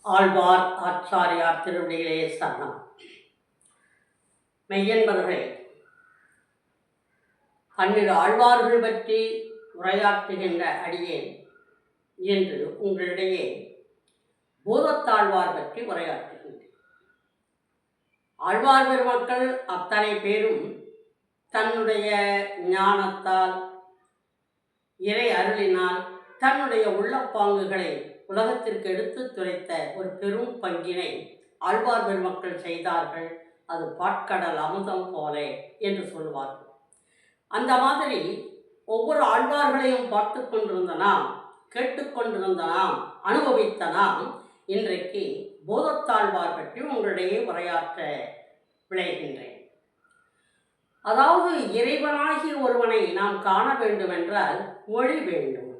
ஆழ்வார் ஆச்சாரியார் திருவடிகளே சரணம். மெய்யன்பர்களே, 12 ஆழ்வார்கள் பற்றி உரையாற்றுகின்ற அடியேன் என்று உங்களிடையே பூதத்தாழ்வார் பற்றி உரையாற்றுகின்றேன். ஆழ்வார் பெருமக்கள் அத்தனை பேரும் தன்னுடைய ஞானத்தால், இறை அருளினால் தன்னுடைய உள்ளப்பாங்குகளை உலகத்திற்கு எடுத்து துரைத்த ஒரு பெரும் பங்கினை ஆழ்வார் பெருமக்கள் செய்தார்கள். அது பாட்கடல் அமுதம் போல என்று சொல்வார்கள். அந்த மாதிரி ஒவ்வொரு ஆழ்வார்களையும் பார்த்து கொண்டிருந்த நாம், கேட்டுக்கொண்டிருந்த நாம், அனுபவித்த நாம் இன்றைக்கு பூதத்தாழ்வார் பற்றி உங்களிடையே உரையாற்ற விளைகின்றேன். அதாவது இறைவனாகி ஒருவனை நாம் காண வேண்டுமென்றால் ஒளி வேண்டும்.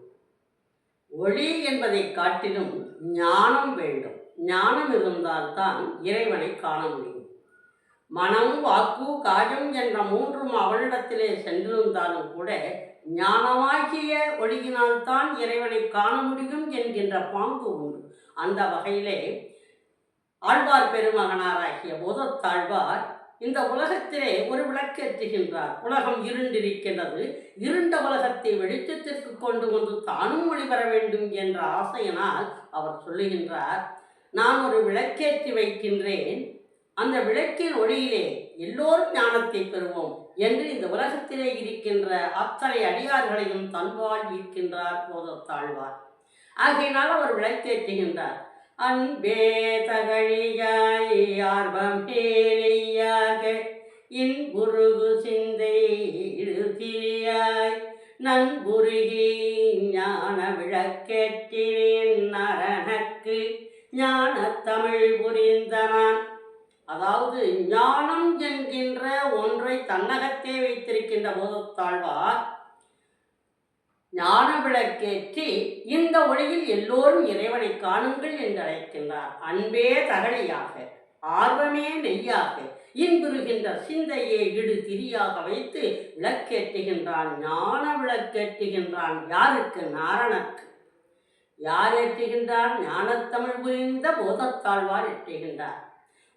ஒளி என்பதை காட்டிலும் ஞானம் வேண்டும். ஞானம் இருந்தால்தான் இறைவனை காண முடியும். மனம், வாக்கு, காயம் என்ற மூன்றும் அவனிடத்திலே சென்றிருந்தாலும் கூட ஞானமாகிய ஒளியினால்தான் இறைவனை காண முடியும் என்கின்ற பாங்கு உண்டு. அந்த வகையிலே ஆழ்வார் பெருமகனாராகிய பூதத்தாழ்வார் இந்த உலகத்திலே ஒரு விளக்கேற்றுகின்றார். உலகம் இருண்டிருக்கின்றது, இருண்ட உலகத்தை வெளிச்சத்திற்கு கொண்டு வந்து தானும் ஒளி பெற வேண்டும் என்ற ஆசையினால் அவர் சொல்லுகின்றார், நான் ஒரு விளக்கேற்றி வைக்கின்றேன், அந்த விளக்கின் ஒளியிலே எல்லோரும் ஞானத்தை பெறுவோம் என்று இந்த உலகத்திலே இருக்கின்ற அத்தனை அடியார்களையும் தன்பால் ஈர்க்கின்றார் பூதத்தாழ்வார். ஆகையினால் அவர் விளக்கேற்றுகின்றார். அன்பே தகழியாய் ஆர்வமே நெய்யாக இன்புருகு சிந்தை இழுதிரியாய் நன்புருகி ஞான விளக்கேற்றினேன் நரனுக்கு ஞான தமிழ் புரிந்தனான். அதாவது ஞானம் என்கின்ற ஒன்றை தன்னகத்தே வைத்திருக்கின்ற பூதத்தாழ்வார் ஞான விளக்கேற்றி இந்த ஒளியில் எல்லோரும் இறைவனை காணுங்கள் என்று அழைக்கின்றார். அன்பே தகழியாக, ஆர்வமே நெய்யாக, இன்புறுகின்ற சிந்தையை இடு திரியாக வைத்து விளக்கேற்றுகின்றான். ஞான விளக்கேற்றுகின்றான். யாருக்கு? நாரணனுக்கு. யார் ஏற்றுகின்றார்? ஞானத்தமிழ் புரிந்த பூதத்தாழ்வார் ஏற்றுகின்றார்.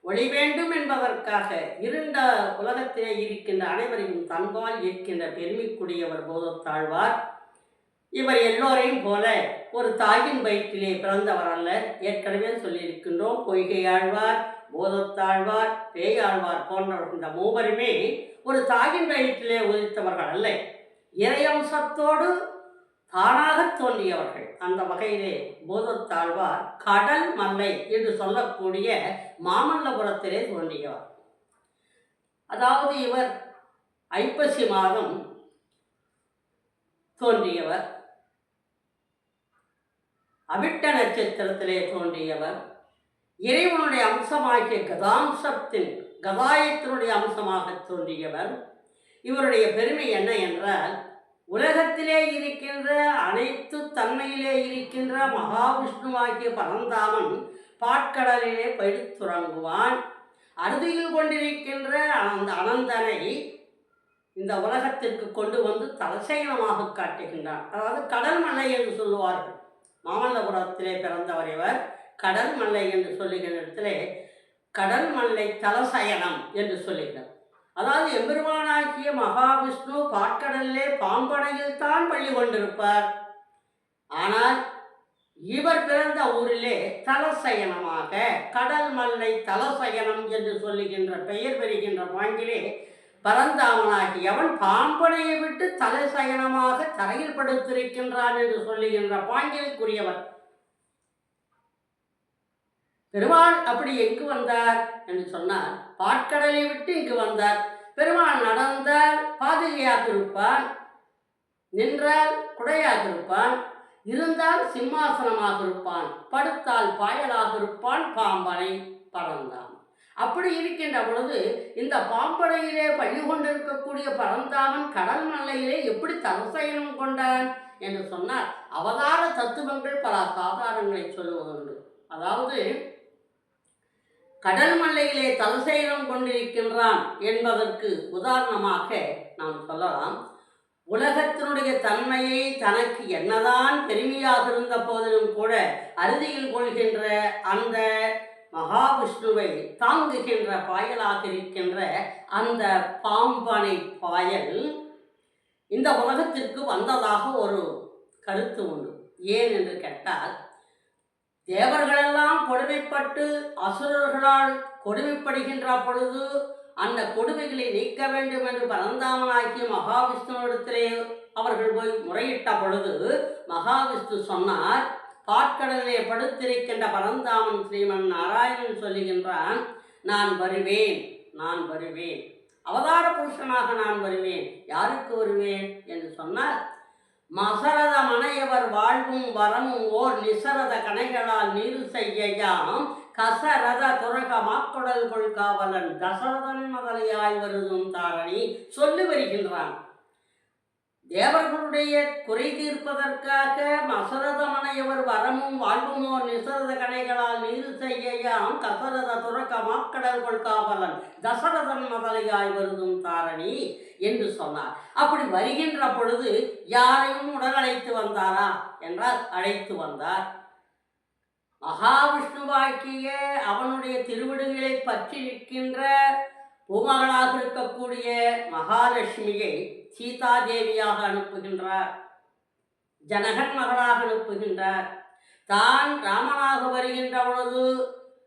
ஒளி வேண்டும் என்பதற்காக இருண்ட உலகத்திலே இருக்கின்ற அனைவரையும் தன்பால் ஏற்கின்ற பெருமைக்குரியவர் பூதத்தாழ்வார். இவர் எல்லோரையும் போல ஒரு தாயின் வயிற்றிலே பிறந்தவர் அல்ல. ஏற்கனவே சொல்லியிருக்கின்றோம். பொய்கையாழ்வார், பூதத்தாழ்வார், பேயாழ்வார் போன்றவர்கள் இந்த மூவருமே ஒரு தாயின் வயிற்றிலே உதித்தவர்கள் அல்ல, இறையம்சத்தோடு தானாக தோன்றியவர்கள். அந்த வகையிலே பூதத்தாழ்வார் கடல் மல்லை என்று சொல்லக்கூடிய மாமல்லபுரத்திலே தோன்றியவர். அதாவது இவர் ஐப்பசி மாதம் தோன்றியவர், அவிட்ட நட்சத்திரத்திலே தோன்றியவர், இறைவனுடைய அம்சமாகிய கதாம்சத்தின் கதாயத்தினுடைய அம்சமாக தோன்றியவர். இவருடைய பெருமை என்ன என்றால், உலகத்திலே இருக்கின்ற அனைத்து தன்மையிலே இருக்கின்ற மகாவிஷ்ணுவாகிய பரந்தாமன் பாட்கடலிலே படுத்துறங்குவான். அறுதியில் கொண்டிருக்கின்ற அந்த அனந்தனை இந்த உலகத்திற்கு கொண்டு வந்து தலசயனமாக காட்டுகின்றான். அதாவது கடல் மல்லை என்று சொல்லுவார்கள். மாமல்லபுரத்திலே பிறந்தவர் இவர். கடல் மல்லை என்று சொல்லுகின்ற இடத்திலே கடல் மல்லை தலசயனம் என்று சொல்லுகிறார். அதாவது எம்பெருமானாகிய மகாவிஷ்ணு பாட்கடலிலே பாம்பனையில் தான் பள்ளி கொண்டிருப்பார். ஆனால் இவர் பிறந்த ஊரிலே தலசயனமாக கடல் மல்லை தலசயனம் என்று சொல்லுகின்ற பெயர் பெறுகின்ற பாங்கிலே பரந்தாமனாகியவன் பாம்பனையை விட்டு தலைசயனமாக தரையில் படுத்திருக்கின்றான் என்று சொல்லுகின்ற பாங்கிற்குரியவர். பெருமாள் அப்படி எங்கு வந்தார் என்று சொன்னால், பாட்கடலை விட்டு இங்கு வந்தார். பெருமாள் நடந்தால் பாதுகையாக இருப்பான், நின்றால் குடையாக இருப்பான், இருந்தால் சிம்மாசனமாக இருப்பான், படுத்தால் பாயலாக இருப்பான். பாம்பனை பறந்தான். அப்படி இருக்கின்ற பொழுது இந்த பாம்பனையிலே பள்ளி கொண்டிருக்கக்கூடிய பரந்தாமன் கடல் மல்லையிலே எப்படி தலசயனம் கொண்டான் என்று சொன்னால், அவதார தத்துவங்கள் பல சாதாரணங்களை சொல்லுவதுண்டு. அதாவது கடல் மல்லையிலே தலசயனம் கொண்டிருக்கின்றான் என்பதற்கு உதாரணமாக நாம் சொல்லலாம். உலகத்தினுடைய தன்மையை தனக்கு என்னதான் பெருமையாக இருந்த போதிலும் கூட அறுதியில் கொள்கின்ற அந்த மகாவிஷ்ணுவை தாங்குகின்ற பாயலாக இருக்கின்ற அந்த பாம்பனை பாயல் இந்த உலகத்திற்கு வந்ததாக ஒரு கருத்து உண்டு. ஏன் என்று கேட்டால், தேவர்களெல்லாம் கொடுமைப்பட்டு அசுரர்களால் கொடுமைப்படுகின்ற பொழுது அந்த கொடுமைகளை நீக்க வேண்டும் என்று பரந்தாமனாகிய மகாவிஷ்ணுவிடத்திலே அவர்கள் போய் முறையிட்ட பொழுது மகாவிஷ்ணு சொன்னார், பாற்கடலிலே படுத்திருக்கின்ற பரந்தாமன் ஸ்ரீமன் நாராயணன் சொல்லுகின்றான், நான் வருவேன், நான் வருவேன், அவதார புருஷனாக நான் வருவேன். யாருக்கு வருவேன் என்று சொன்னால், மசரத மனையவர் வாழ்வும் வரமும் ஓர் நிசரத கணைகளால் நீரு செய்யாம் கசரத துரக மாக்குடல் கொள்காவலன் தசரதன் மதலையாய் வருதும் தாரணி சொல்லி வருகின்றான். தேவர்களுடைய குறை தீர்ப்பதற்காக மசரத மனையவர் வரமும் வாழ்வுமோ நிசரத கணைகளால் நீரு செய்யாம் கசரத துரக்க மாக்கடல் கொள்காவலன் தசரதன் மதலையாய் வருதும் தாரணி என்று சொன்னார். அப்படி வருகின்ற பொழுது யாரையும் உடன் அழைத்து வந்தாரா என்றால் அழைத்து வந்தார். மகாவிஷ்ணுவாக்கிய அவனுடைய திருவிடுகளை பற்றி நிற்கின்ற பூமகளாக இருக்கக்கூடிய மகாலட்சுமியை சீதாதேவியாக அனுப்புகின்றார், ஜனகன் மகளாக அனுப்புகின்றார். தான் ராமனாக வருகின்ற பொழுது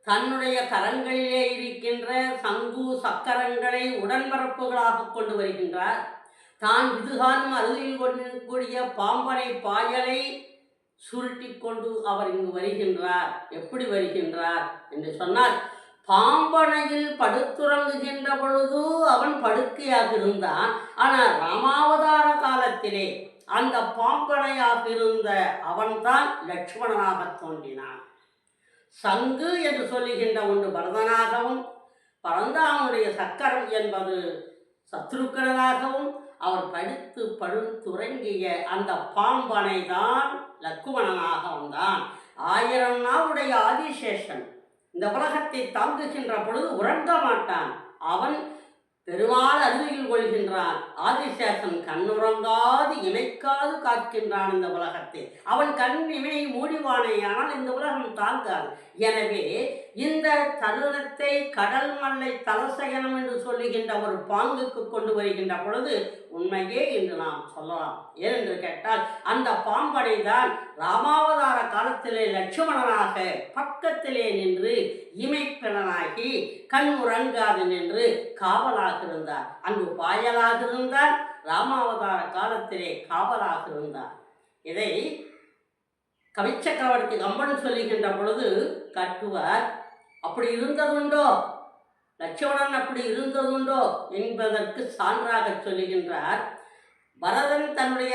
தன்னுடைய கரங்களிலே இருக்கின்ற சங்கு சக்கரங்களை உடன்பரப்புகளாக கொண்டு வருகின்றார். தான் விதுகானும் அருகில் கொண்டிருக்கக்கூடிய பாம்பனை பாயலை சுருட்டி கொண்டு அவர் இங்கு வருகின்றார். எப்படி வருகின்றார் என்று சொன்னால், பாம்பனையில் படுத்துறங்குகின்ற பொழுது அவன் படுக்கையாக இருந்தான். ஆனால் ராமாவதார காலத்திலே அந்த பாம்பனையாக இருந்த அவன்தான் லட்சுமணனாக தோன்றினான். சங்கு என்று சொல்லுகின்ற ஒன்று பரதனாகவும், பரந்தாமனுடைய சக்கரம் என்பது சத்ருக்கனாகவும், அவர் படுத்துறங்கிய அந்த பாம்பனை தான் லக்குமணனாக வந்தான். 1000 நாளுடைய ஆதிசேஷன் இந்த உலகத்தை தாங்குகின்ற பொழுது உறங்க மாட்டான். அவன் பெருமாள் அருகில் கொள்கின்றான். ஆதிசேஷன் கண்ணுறங்காது இமைக்காது காக்கின்றான் இந்த உலகத்தை. அவன் கண் இமை மூடிவானேயானால் இந்த உலகம் தாங்காது. எனவே இந்த தருணத்தை கடல் மல்லை தலசயனம் என்று சொல்லுகின்ற ஒரு பாங்குக்கு கொண்டு வருகின்ற பொழுது உண்மையே என்று நாம் சொல்லலாம். ஏனென்று கேட்டால், அந்த பாம்பனை தான் ராமாவதார காலத்திலே லட்சுமணனாக பக்கத்திலே நின்று இமைப்பிலனாகி கண் உறங்காது நின்று காவலாக இருந்தார். அங்கு பாயலாக இருந்தார், ராமாவதார காலத்திலே காவலாக இருந்தார். இதை கவிச்சக்கரவர்த்தி கம்பன் சொல்லுகின்ற பொழுது காட்டுவார். அப்படி இருந்ததுண்டோ, லட்சுமணன் அப்படி இருந்ததுண்டோ என்பதற்கு சான்றாக சொல்லுகின்றார். பரதன் தன்னுடைய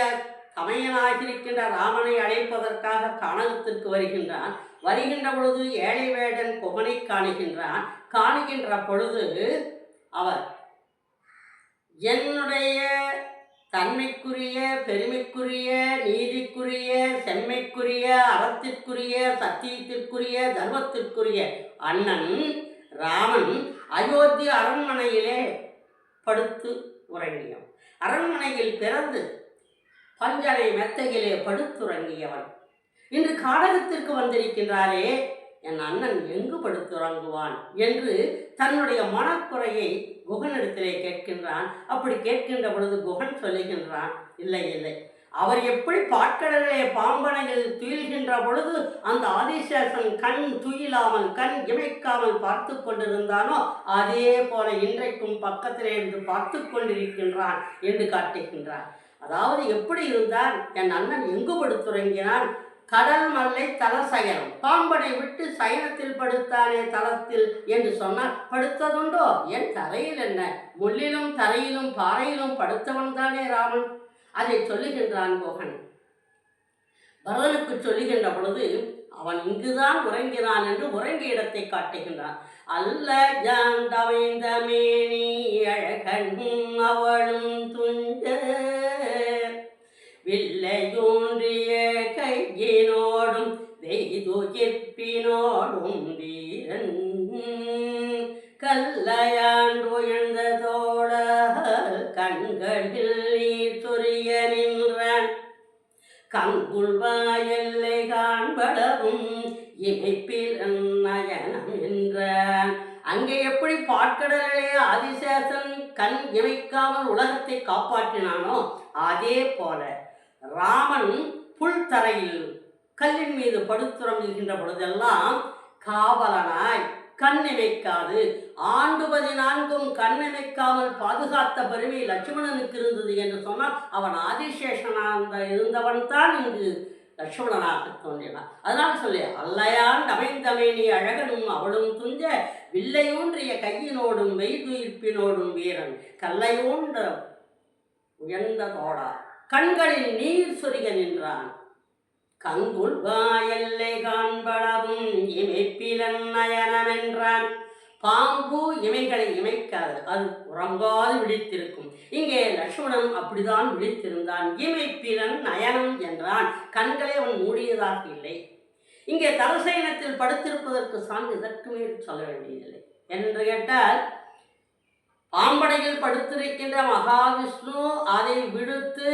தமையனாகிருக்கின்ற ராமனை அழைப்பதற்காக கானகத்திற்கு வருகின்றான். வருகின்ற பொழுது ஏழை வேடன் குகனை காணுகின்றான். காணுகின்ற பொழுது அவர் என்னுடைய தன்மைக்குரிய, பெருமைக்குரிய, நீதிக்குரிய, செம்மைக்குரிய, அறத்திற்குரிய, சத்தியத்திற்குரிய, தர்மத்திற்குரிய அண்ணன் ராமன் அயோத்தி அரண்மனையிலே படுத்து உறங்கியவன். அரண்மனையில் பிறந்து பஞ்சனை மெத்தையிலே படுத்துறங்கியவன் இன்று கானகத்திற்கு வந்திருக்கின்றாரே, என் அண்ணன் எங்கு படுத்துறங்குவான் என்று தன்னுடைய மனக்குறையை குகனிடத்திலே கேட்கின்றான். அப்படி கேட்கின்ற பொழுது குகன் சொல்லுகின்றான், இல்லை இல்லை, அவர் எப்படி பாற்கடலே பாம்பனையில் துயில்கின்ற பொழுது அந்த ஆதிசேஷன் கண் துயிலாமல் கண் இமைக்காமல் பார்த்து கொண்டிருந்தானோ அதே போல இன்றைக்கும் பக்கத்திலே இருந்து பார்த்து கொண்டிருக்கின்றான் என்று காட்டுகின்றான். அதாவது எப்படி இருந்தான், என் அண்ணன் எங்கு படுத்துறங்கினான், கடல் மல்லை தலசயனம், பாம்பனை விட்டு சயனத்தில் படுத்தானே தலத்தில் என்று சொன்னால் படுத்ததுண்டோ? என் தரையில் என்ன, முள்ளிலும் தரையிலும் பாறையிலும் படுத்தவன் தானே ராமன். அதை சொல்லுகின்றான் குகன். பரதனுக்கு சொல்லுகின்ற பொழுது அவன் இங்குதான் உறங்கிறான் என்று உறங்கிய இடத்தை காட்டுகின்றான். அல்ல ஜாண்டமைந்த மேனி அழகன் அவளும் துஞ்ச வில்லையூன்றிய கையினோடும் வெய்துகிற்பினோடும் வீரன் கல்லையாண்டுயர்ந்த தோழ கண்கள் கங்குள்வாயெல்லை காண்படவும் இமைப்பில் நயனம் என்றான். அங்கே எப்படி பாட்கடலே ஆதிசேஷன் கண் இமைக்காமல் உலகத்தை காப்பாற்றினானோ அதே போல ராமன் புல்தரையில் கல்லின் மீது படுத்துறங்குகின்ற பொழுதெல்லாம் காவலனாய் கண்ணிமைக்காது ஆண்டு 14 கண்ணிமைக்காமல் பாதுகாத்த பெருமை லட்சுமணனுக்கு இருந்தது என்று சொன்னால் அவன் ஆதிசேஷனாக இருந்தவன் தான் இங்கு லட்சுமணனாக தோன்றினான். அதனால் சொல்லி அல்லையான் அமைந்தமைனி அழகனும் அவளும் துஞ்ச வில்லையூன்றிய கையினோடும் வெய்துயிர்ப்பினோடும் வீரன் கல்லையூன்ற உயர்ந்த தோடா கண்களில் நீர் சொரிக நின்றான். கங்குள் வாயல்லை காண்பளவும் இமைப்பிலன் நயனமென்றான். பாம்பு இமைகளை இமைக்காது, அது உறங்காது விழித்திருக்கும். இங்கே லட்சுமணன் அப்படிதான் விழித்திருந்தான். இமைப்பிலன் நயனம் என்றான். கண்களை அவன் மூடியதாக இல்லை. இங்கே தலசயனத்தில் படுத்திருப்பதற்கு சான்று இதற்கு மேல் சொல்ல வேண்டியதில்லை. என்று கேட்டால் பாம்படையில் படுத்திருக்கின்ற மகாவிஷ்ணு அதை விடுத்து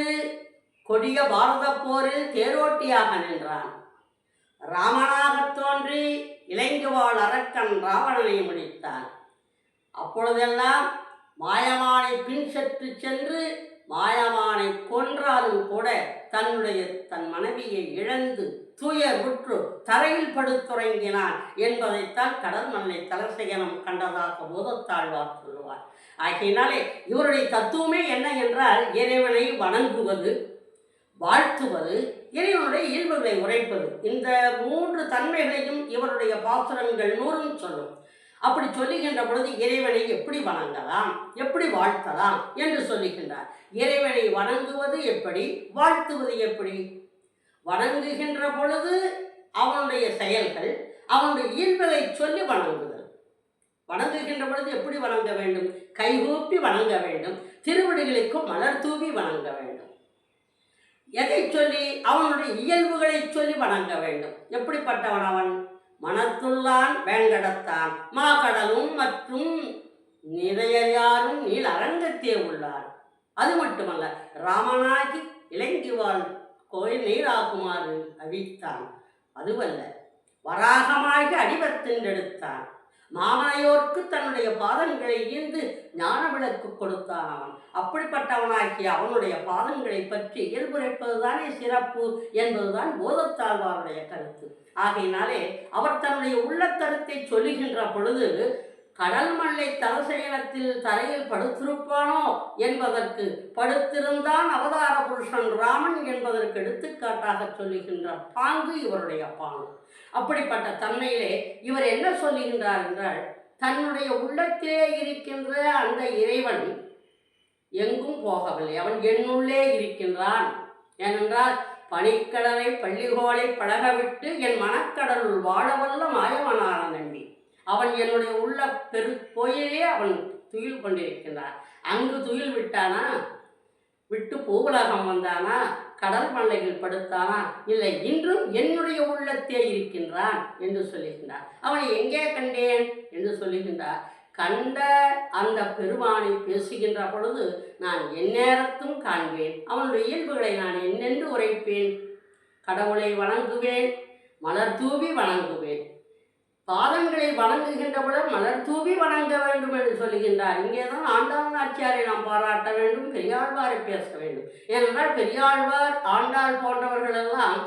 கொடிய பாரத போரில் தேரோட்டியாக நின்றான். ராமனாக தோன்றி இலங்குவாள் அரக்கன் ராவணனை முடித்தான். அப்பொழுதெல்லாம் மாயமானை பின் சென்று சென்று மாயமானை கொன்றாலும் கூட தன் மனைவியை இழந்து துயர் உற்று தரையில் படுத்துறங்கினான் என்பதைத்தான் கடல் மல்லை தலசயனம் கண்டதாக போதத்தாழ்வார் சொல்லுவார். ஆகையினாலே இவருடைய தத்துவமே என்ன என்றால் இறைவனை வணங்குவது, வாழ்த்துவது, இறைவனுடைய இயல்புகளை உரைப்பது. இந்த 3 தன்மைகளையும் இவருடைய பாசுரங்கள் 100 சொல்லும். அப்படி சொல்லுகின்ற பொழுது இறைவனை எப்படி வணங்கலாம், எப்படி வாழ்த்தலாம் என்று சொல்லுகின்றார். இறைவனை வணங்குவது எப்படி, வாழ்த்துவது எப்படி? வணங்குகின்ற பொழுது அவனுடைய செயல்கள், அவனுடைய இயல்புகளை சொல்லி வணங்குதல். வணங்குகின்ற பொழுது எப்படி வணங்க வேண்டும்? கைகூப்பி வணங்க வேண்டும். திருவடிகளுக்கு மலர் தூவி வணங்க வேண்டும். எதை சொல்லி? அவனுடைய இயல்புகளை சொல்லி வணங்க வேண்டும். எப்படிப்பட்டவன் அவன்? மனத்துள்ளான் வேங்கடத்தான் மாகடலும் மற்றும் நிறையாரும் நீள் அரங்கத்தே உள்ளார். அது மட்டுமல்ல, ராமனாகி இலங்குவாள் கோயில் நீராகுமாறு அவித்தான். அதுவல்ல, வராகமாகி அடிவத்தின்றெடுத்தான். மாமனையோர்க்கு தன்னுடைய பாதங்களை ஈந்து ஞான விளக்கு கொடுத்தான். அவன் அப்படிப்பட்டவனாகிய அவனுடைய பாதங்களை பற்றி இயல்புரைப்பதுதானே சிறப்பு என்பதுதான் போதத்தாழ்வாருடைய கருத்து. ஆகையினாலே அவர் தன்னுடைய உள்ள கருத்தை சொல்லுகின்ற பொழுது கடல் மல்லை தலசயனத்தில் தரையில் படுத்திருப்பானோ என்பதற்கு படுத்திருந்தான் அவதார புருஷன் ராமன் என்பதற்கு எடுத்துக்காட்டாக சொல்லுகின்ற பாங்கு இவருடைய பாங்கு. அப்படிப்பட்ட தன்மையிலே இவர் என்ன சொல்லுகின்றார் என்றால், தன்னுடைய உள்ளத்திலே இருக்கின்ற அந்த இறைவன் எங்கும் போகவில்லை, அவன் என்னுள்ளே இருக்கின்றான். ஏனென்றால் பனிக்கடலை பள்ளிகோலை பழகவிட்டு என் மனக்கடலுள் வாழவல்ல மாயவனான நம்பி அவன் என்னுடைய உள்ள கோயிலே அவன் துயில் கொண்டிருக்கின்றான். அங்கு துயில் விட்டானா? விட்டு பூவுலகம் வந்தானா? கடல் மல்லையில் படுத்தானா? இல்லை, இன்றும் என்னுடைய உள்ளத்தே இருக்கின்றான் என்று சொல்லுகின்றார். அவனை எங்கே கண்டேன் என்று சொல்லுகின்றார். கண்ட அந்த பெருமானை பேசுகின்ற பொழுது நான் எந்நேரத்தும் காண்பேன். அவனுடைய இயல்புகளை நான் என்னென்று உரைப்பேன்? கடவுளை வணங்குவேன், மலர் தூவி வணங்குவேன். பாதங்களை வணங்குகின்ற பொழுது மலர் தூவி வணங்க வேண்டும் என்று சொல்லுகின்றார். இங்கேதான் ஆண்டாள் நாச்சியாரை நாம் பாராட்ட வேண்டும், பெரியாழ்வாரை பேச வேண்டும். ஏனென்றால் பெரியாழ்வார், ஆண்டாள் போன்றவர்களெல்லாம்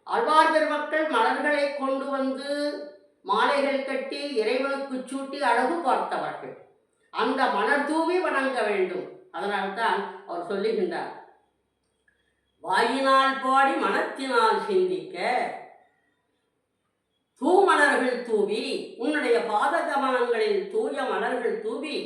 ஆழ்வார் பெருமக்கள் மலர்களை கொண்டு வந்து மாலைகள் கட்டி இறைவனுக்கு சூட்டி அழகு பார்த்தவர்கள். அந்த மலர் தூவி வணங்க வேண்டும். அதனால்தான் அவர் சொல்லுகின்றார், வாயினால் பாடி மனத்தினால் சிந்திக்க தூமலர்கள் தூவி, உன்னுடைய பாத கமலங்களில் தூய மலர்கள் தூவி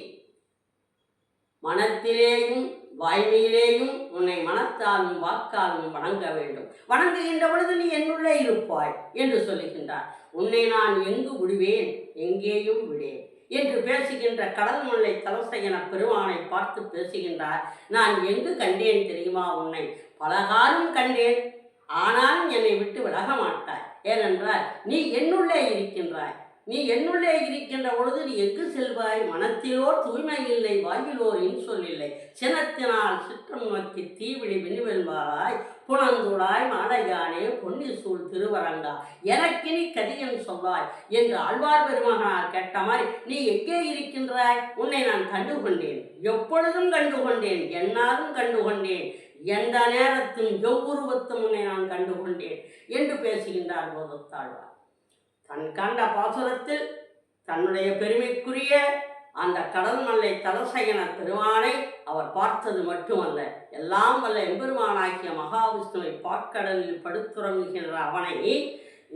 மனத்திலேயும் வாய்மையிலேயும் உன்னை மனத்தாலும் வாக்காலும் வணங்க வேண்டும். வணங்குகின்ற பொழுது நீ என்னுள்ளே இருப்பாய் என்று சொல்லுகின்றார். உன்னை நான் எங்கு விடுவேன், எங்கேயும் விடேன் என்று பேசுகின்ற கடல் முல்லை தலசயன பெருமானை பார்த்து பேசுகின்றார். நான் எங்கு கண்டேன் தெரியுமா? உன்னை பலகாலம் கண்டேன், ஆனாலும் என்னை விட்டு விலக மாட்டாய். ஏனென்றால் நீ என்னுள்ளே இருக்கின்றாய். நீ என்னுள்ளே இருக்கின்ற பொழுது நீ எங்கு செல்வாய்? மனத்திலோர் தூய்மை இல்லை, வாயிலோர் இன்சொல் இல்லை. சினத்தினால் சிற்றம் நோக்கி தீவிழி விண்வெல்வாய், புலந்துடாய் மாலையானே பொன்னி சூழ் திருவரங்கா, எனக்கினி கதியன் சொல்வாய் என்று ஆழ்வார் பெருமகனார் கேட்ட மாதிரி, நீ எங்கே இருக்கின்றாய்? உன்னை நான் கண்டுகொண்டேன், எப்பொழுதும் கண்டுகொண்டேன், என்னாலும் கண்டுகொண்டேன், எந்த நேரத்தும் எவ்வுருவத்தும் உன்னை நான் கண்டுகொண்டேன் என்று பேசுகின்றார் போதத்தாழ்வார். தன் கண்ட பாசுரத்தில் தன்னுடைய பெருமைக்குரிய அந்த கடல் மல்லை தலசயன பெருமானை அவர் பார்த்தது மட்டுமல்ல, எல்லாம் வல்ல எம்பெருமானாகிய மகாவிஷ்ணுவை பாற்கடலில் படுத்துறங்குகின்ற அவனை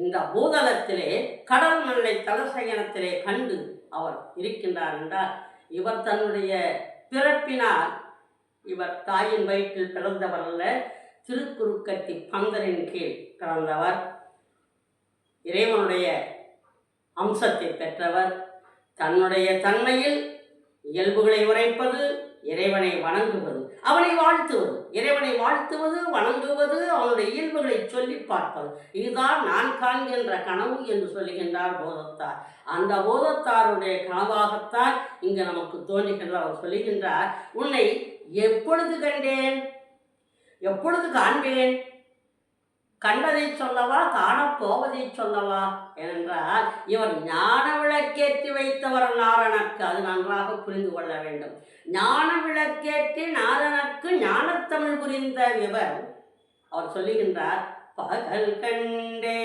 இந்த பூதலத்திலே கடல் மல்லை தலசயனத்திலே கண்டு அவர் இருக்கின்றார் என்றால், இவர் தன்னுடைய பிறப்பினால் இவர் தாயின் வயிற்றில் பிறந்தவர் அல்ல, திருக்குறுக்கத்தி பந்தரின் கீழ் பிறந்தவர், இறைவனுடைய அம்சத்தை பெற்றவர். தன்னுடைய தன்மையில் இயல்புகளை உரைப்பது, இறைவனை வணங்குவது, அவனை வாழ்த்துவது, இறைவனை வாழ்த்துவது, வணங்குவது, அவனுடைய இயல்புகளை சொல்லி பார்ப்பது, இதுதான் நான் காண்கின்ற கனவு என்று சொல்லுகின்றார் போதத்தார். அந்த போதத்தாருடைய கனவாகத்தான் இங்கு நமக்கு தோன்றுகின்றார். அவர் சொல்லுகின்றார், உன்னை எப்பொழுது கண்டேன், எப்பொழுது காண்பேன், கண்டதை சொல்லவா, காணப்போவதை சொல்லவா என்றால், இவர் ஞான விளக்கேற்றி வைத்தவர் நாரணக்கு. அது நன்றாக புரிந்து கொள்ள வேண்டும். ஞான விளக்கேற்றி நாரணக்கு ஞானத்தமிழ் புரிந்த இவர், அவர் சொல்லுகின்றார், பகல் கண்டே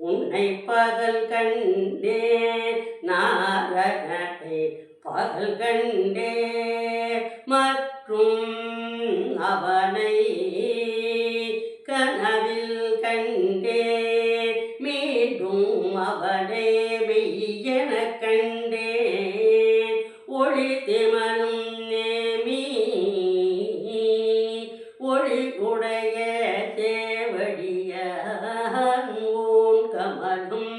உன்னை பகல் கண்டே நாரணத்தை பகல் கண்டே மற்றும் அவனை கனவில் கண்டே மீண்டும் அவனை மெய்யென கண்டே ஒளி திமனும் நேமி ஒளி உடைய சேவடிய ஊன் கமலும்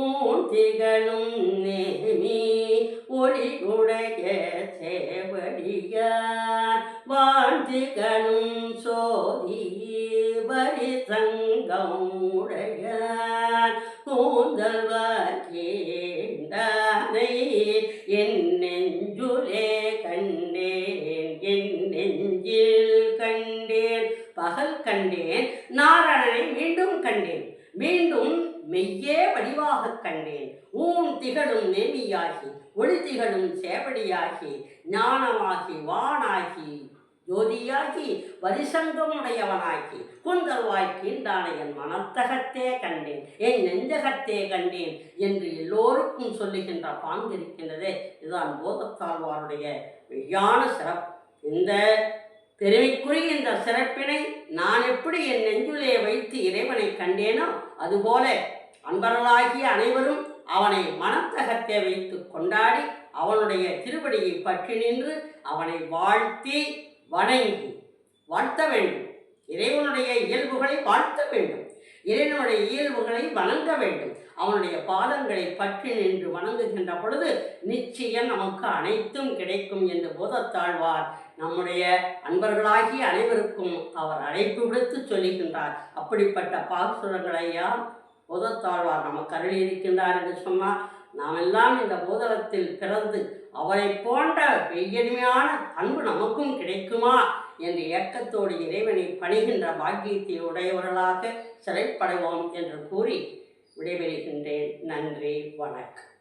ஊன் திகழும் நேமி ஒளி உடைய சேவடிய வாழ்த்திகளும் சோதி வரி சங்கம் உடைய கூந்தல் வாக்கேண்டானை என் நெஞ்சுலே கண்டேன், என் நெஞ்சில் கண்டேன். பகல் கண்டேன், நாரணனை மீண்டும் கண்டேன், மீண்டும் மெய்யே வடிவாக கண்டேன். ஊன் திகழும் நேமியாகி ஒளி திகழும் சேவடியாகி ஞானமாகி வானாகி ஜோதியாகி வரிசங்கமுடையவனாகி குந்தல்வாய் கீண்டானை என் மனத்தகத்தே கண்டேன், என் நெஞ்சகத்தே கண்டேன் என்று எல்லோருக்கும் சொல்லுகின்ற பாங்கு இருக்கின்றதே. இதுதான் போதத்தாழ்வாருடைய மெய்யான சிறப்பு. இந்த பெருமைக்குரிய இந்த சிறப்பினை நான் எப்படி என் நெஞ்சுலே வைத்து இறைவனை கண்டேனோ, அதுபோல அன்பர்களாகிய அனைவரும் அவனை மனத்தகத்தை வைத்து கொண்டாடி அவனுடைய திருவடியை பற்றி நின்று அவனை வாழ்த்தி வணங்கி வாழ்த்த வேண்டும். இறைவனுடைய இயல்புகளை வாழ்த்த வேண்டும், இறைவனுடைய இயல்புகளை வணங்க வேண்டும். அவனுடைய பாதங்களை பற்றி நின்று வணங்குகின்ற பொழுது நிச்சயம் நமக்கு அனைத்தும் கிடைக்கும் என்று போதத்தாழ்வார் நம்முடைய அன்பர்களாகிய அனைவருக்கும் அவர் அழைப்பு விடுத்து சொல்லுகின்றார். அப்படிப்பட்ட பாசுரங்களையால் போதத்தாழ்வார் நமக்கு அருளி இருக்கின்றார் என்று சொன்னால், நாம் எல்லாம் இந்த போதலத்தில் பிறந்து அவரை போன்ற வெய்யடிமையான அன்பு நமக்கும் கிடைக்குமா என்ற ஏக்கத்தோடு இறைவனை பணிகின்ற பாக்கியத்தை உடையவர்களாக சிறைப்படைவோம் என்று கூறி விடைபெறுகின்றேன். நன்றி, வணக்கம்.